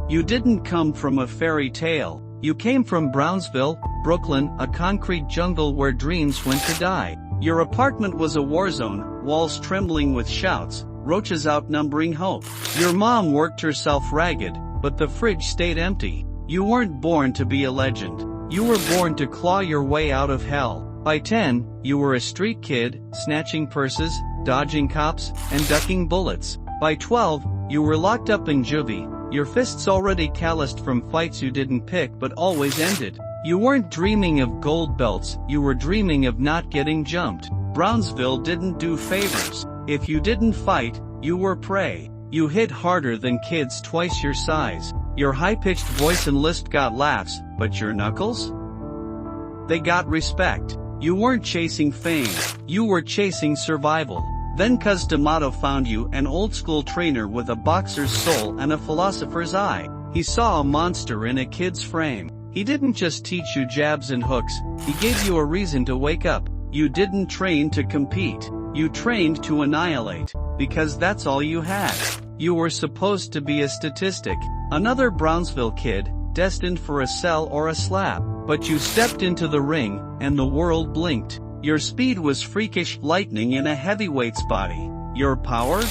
You didn't come from a fairy tale. You came from Brownsville, Brooklyn, a concrete jungle where dreams went to die. Your apartment was a war zone, walls trembling with shouts, roaches outnumbering hope. Your mom worked herself ragged, but the fridge stayed empty. You weren't born to be a legend. You were born to claw your way out of hell. By 10, you were a street kid, snatching purses, dodging cops, and ducking bullets. By 12, you were locked up in juvie, your fists already calloused from fights you didn't pick but always ended. You weren't dreaming of gold belts, you were dreaming of not getting jumped. Brownsville didn't do favors. If you didn't fight, you were prey. You hit harder than kids twice your size. Your high-pitched voice and lisp got laughs, but your knuckles? They got respect. You weren't chasing fame, you were chasing survival. Then Cuz D'Amato found you, an old-school trainer with a boxer's soul and a philosopher's eye. He saw a monster in a kid's frame. He didn't just teach you jabs and hooks, he gave you a reason to wake up. You didn't train to compete. You trained to annihilate, because that's all you had. You were supposed to be a statistic, another Brownsville kid, destined for a cell or a slap. But you stepped into the ring, and the world blinked. Your speed was freakish lightning in a heavyweight's body. Your power?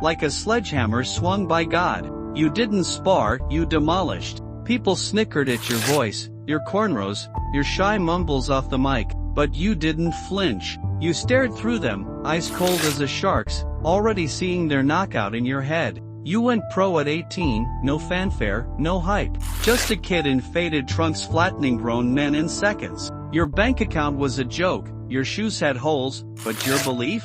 Like a sledgehammer swung by God. You didn't spar, you demolished. People snickered at your voice, your cornrows, your shy mumbles off the mic, but you didn't flinch. You stared through them, ice cold as a shark's, already seeing their knockout in your head. You went pro at 18, no fanfare, no hype. Just a kid in faded trunks flattening grown men in seconds. Your bank account was a joke, your shoes had holes, but your belief?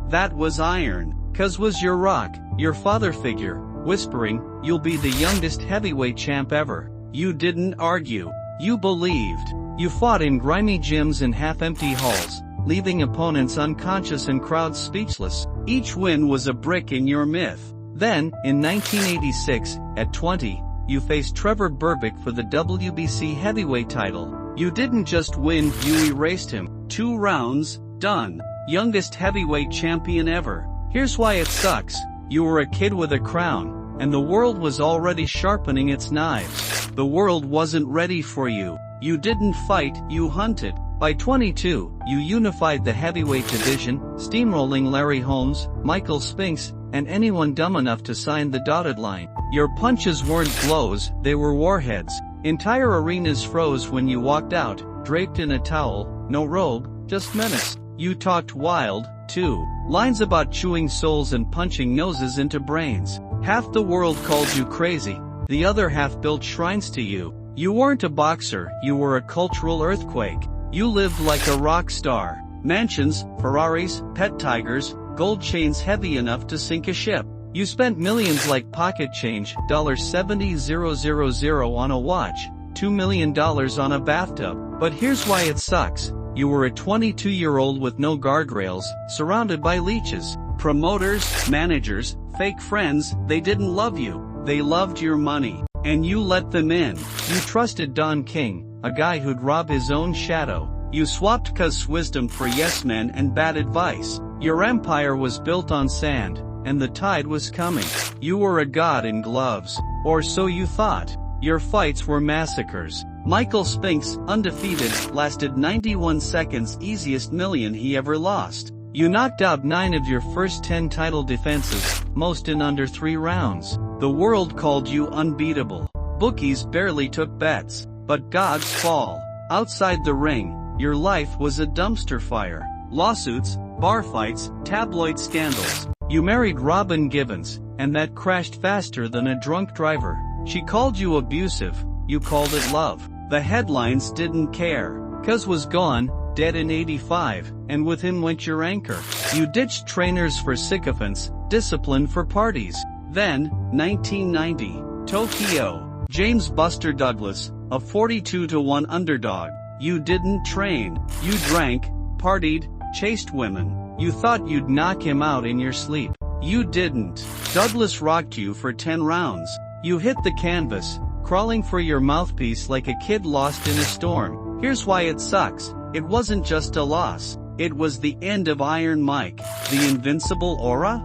That was iron. Cuz was your rock, your father figure, whispering, you'll be the youngest heavyweight champ ever. You didn't argue. You believed. You fought in grimy gyms and half-empty halls, leaving opponents unconscious and crowds speechless. Each win was a brick in your myth. Then, in 1986, at 20, you faced Trevor Berbick for the WBC heavyweight title. You didn't just win, you erased him. 2 rounds, done. Youngest heavyweight champion ever. Here's why it sucks. You were a kid with a crown, and the world was already sharpening its knives. The world wasn't ready for you. You didn't fight, you hunted. By 22, you unified the heavyweight division, steamrolling Larry Holmes, Michael Spinks, and anyone dumb enough to sign the dotted line. Your punches weren't blows, they were warheads. Entire arenas froze when you walked out, draped in a towel, no robe, just menace. You talked wild, too. Lines about chewing souls and punching noses into brains. Half the world called you crazy, the other half built shrines to you. You weren't a boxer, you were a cultural earthquake. You lived like a rock star. Mansions, Ferraris, pet tigers, gold chains heavy enough to sink a ship. You spent millions like pocket change, $70,000 on a watch, $2 million on a bathtub. But here's why it sucks. You were a 22-year-old with no guardrails, surrounded by leeches. Promoters, managers, fake friends, they didn't love you. They loved your money. And you let them in. You trusted Don King, a guy who'd rob his own shadow. You swapped Cuz's wisdom for yes men and bad advice. Your empire was built on sand, and the tide was coming. You were a god in gloves. Or so you thought. Your fights were massacres. Michael Spinks, undefeated, lasted 91 seconds, easiest million he ever lost. You knocked out 9 of your first 10 title defenses, most in under 3 rounds. The world called you unbeatable. Bookies barely took bets. But gods fall. Outside the ring, your life was a dumpster fire. Lawsuits, bar fights, tabloid scandals. You married Robin Givens, and that crashed faster than a drunk driver. She called you abusive, you called it love. The headlines didn't care. Cuz was gone, dead in 85, and with him went your anchor. You ditched trainers for sycophants, discipline for parties. Then, 1990, Tokyo. James Buster Douglas, a 42-1 underdog. You didn't train. You drank, partied, chased women. You thought you'd knock him out in your sleep. You didn't. Douglas rocked you for 10 rounds. You hit the canvas, crawling for your mouthpiece like a kid lost in a storm. Here's why it sucks. It wasn't just a loss. It was the end of Iron Mike. The invincible aura?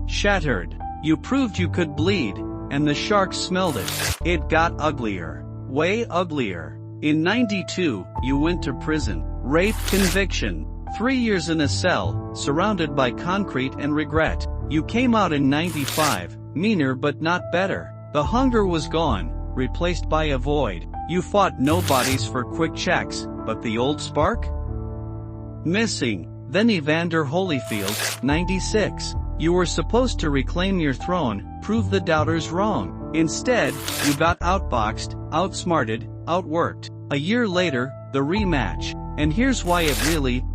Shattered. You proved you could bleed, and the sharks smelled it. It got uglier. Way uglier. In '92, you went to prison. Rape conviction. 3 years in a cell, surrounded by concrete and regret. You came out in '95, meaner but not better. The hunger was gone, replaced by a void. You fought nobodies for quick checks, but the old spark? Missing. Then Evander Holyfield, 96. You were supposed to reclaim your throne, prove the doubters wrong. Instead, you got outboxed, outsmarted, outworked. A year later, the rematch. And here's why it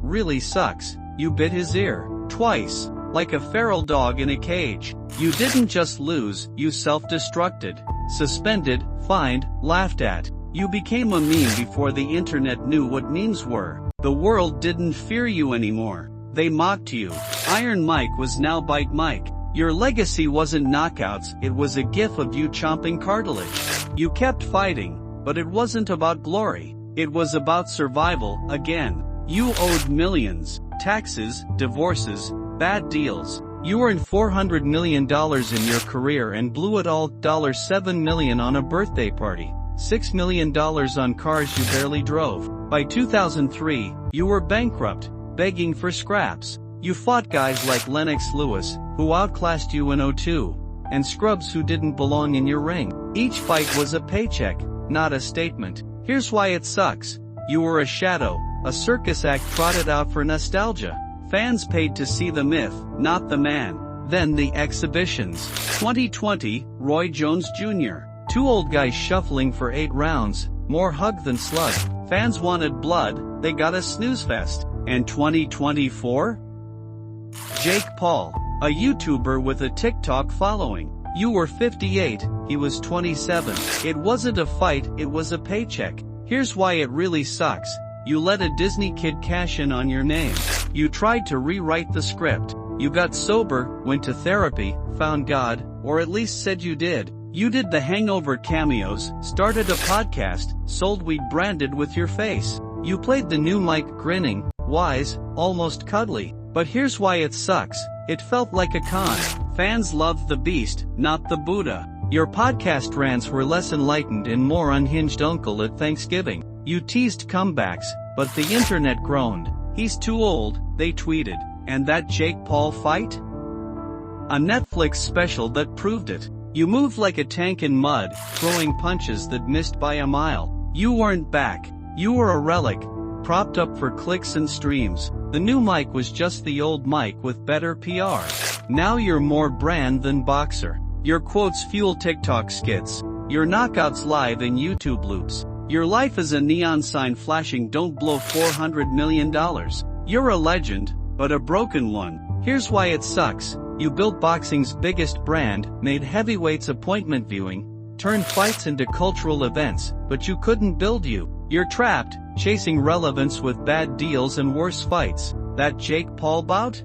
really sucks. You bit his ear. Twice. Like a feral dog in a cage. You didn't just lose, you self-destructed. Suspended, fined, laughed at. You became a meme before the internet knew what memes were. The world didn't fear you anymore. They mocked you. Iron Mike was now Bite Mike. Your legacy wasn't knockouts, it was a gif of you chomping cartilage. You kept fighting, but it wasn't about glory. It was about survival, again. You owed millions. Taxes, divorces, bad deals. You earned $400 million in your career and blew it all. $7 million on a birthday party. $6 million on cars you barely drove. By 2003, you were bankrupt, begging for scraps. You fought guys like Lennox Lewis, who outclassed you in '02, and scrubs who didn't belong in your ring. Each fight was a paycheck, not a statement. Here's why it sucks. You were a shadow, a circus act trotted out for nostalgia. Fans paid to see the myth, not the man. Then the exhibitions. 2020, Roy Jones Jr. Two old guys shuffling for 8 rounds, more hug than slug. Fans wanted blood, they got a snooze fest. And 2024? Jake Paul, a YouTuber with a TikTok following. You were 58, he was 27. It wasn't a fight, it was a paycheck. Here's why it really sucks. You let a Disney kid cash in on your name. You tried to rewrite the script. You got sober, went to therapy, found God, or at least said you did. You did the Hangover cameos, started a podcast, sold weed branded with your face. You played the new Mike, grinning, wise, almost cuddly. But here's why it sucks. It felt like a con. Fans loved the beast, not the Buddha. Your podcast rants were less enlightened and more unhinged uncle at Thanksgiving. You teased comebacks, but the internet groaned. He's too old, they tweeted. And that Jake Paul fight? A Netflix special that proved it. You moved like a tank in mud, throwing punches that missed by a mile. You weren't back. You were a relic, propped up for clicks and streams. The new Mike was just the old Mike with better PR. Now you're more brand than boxer. Your quotes fuel TikTok skits. Your knockouts live in YouTube loops. Your life is a neon sign flashing "Don't blow $400 million." You're a legend, but a broken one. Here's why it sucks. You built boxing's biggest brand, made heavyweights appointment viewing, turned fights into cultural events, but you couldn't build you. You're trapped, chasing relevance with bad deals and worse fights. That Jake Paul bout?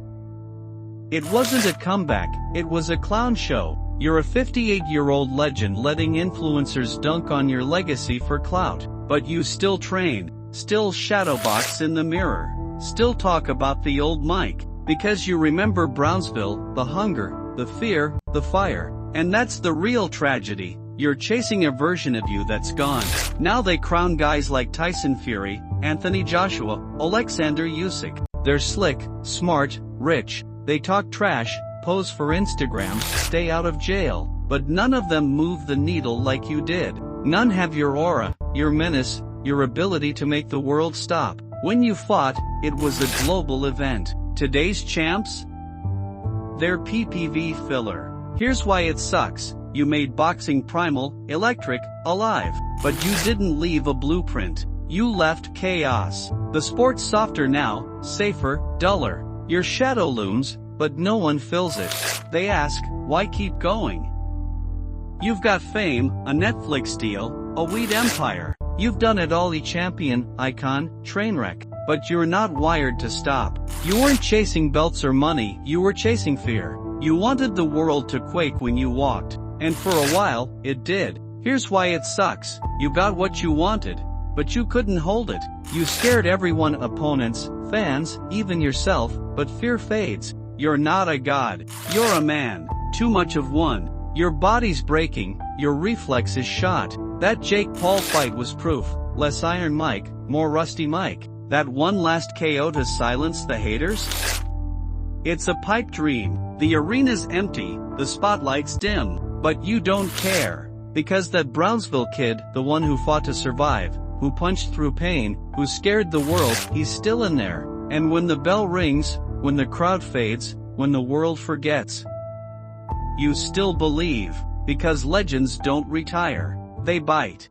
It wasn't a comeback, it was a clown show. You're a 58-year-old legend letting influencers dunk on your legacy for clout. But you still train, still shadowbox in the mirror, still talk about the old Mike. Because you remember Brownsville, the hunger, the fear, the fire. And that's the real tragedy. You're chasing a version of you that's gone. Now they crown guys like Tyson Fury, Anthony Joshua, Alexander Usyk. They're slick, smart, rich. They talk trash, pose for Instagram, stay out of jail. But none of them move the needle like you did. None have your aura, your menace, your ability to make the world stop. When you fought, it was a global event. Today's champs? They're PPV filler. Here's why it sucks. You made boxing primal, electric, alive. But you didn't leave a blueprint. You left chaos. The sport's softer now, safer, duller. Your shadow looms, but no one fills it. They ask, why keep going? You've got fame, a Netflix deal, a weed empire. You've done it all, champion, icon, train wreck. But you're not wired to stop. You weren't chasing belts or money, you were chasing fear. You wanted the world to quake when you walked. And for a while, it did. Here's why it sucks. You got what you wanted, but you couldn't hold it. You scared everyone, opponents, fans, even yourself, but fear fades. You're not a god. You're a man. too much of one. Your body's breaking, your reflex is shot. That Jake Paul fight was proof. Less Iron Mike, more Rusty Mike. That one last KO to silence the haters? It's a pipe dream. The arena's empty, the spotlight's dim. But you don't care. Because that Brownsville kid, the one who fought to survive, who punched through pain, who scared the world, he's still in there. And when the bell rings, when the crowd fades, when the world forgets, you still believe. Because legends don't retire. They bite.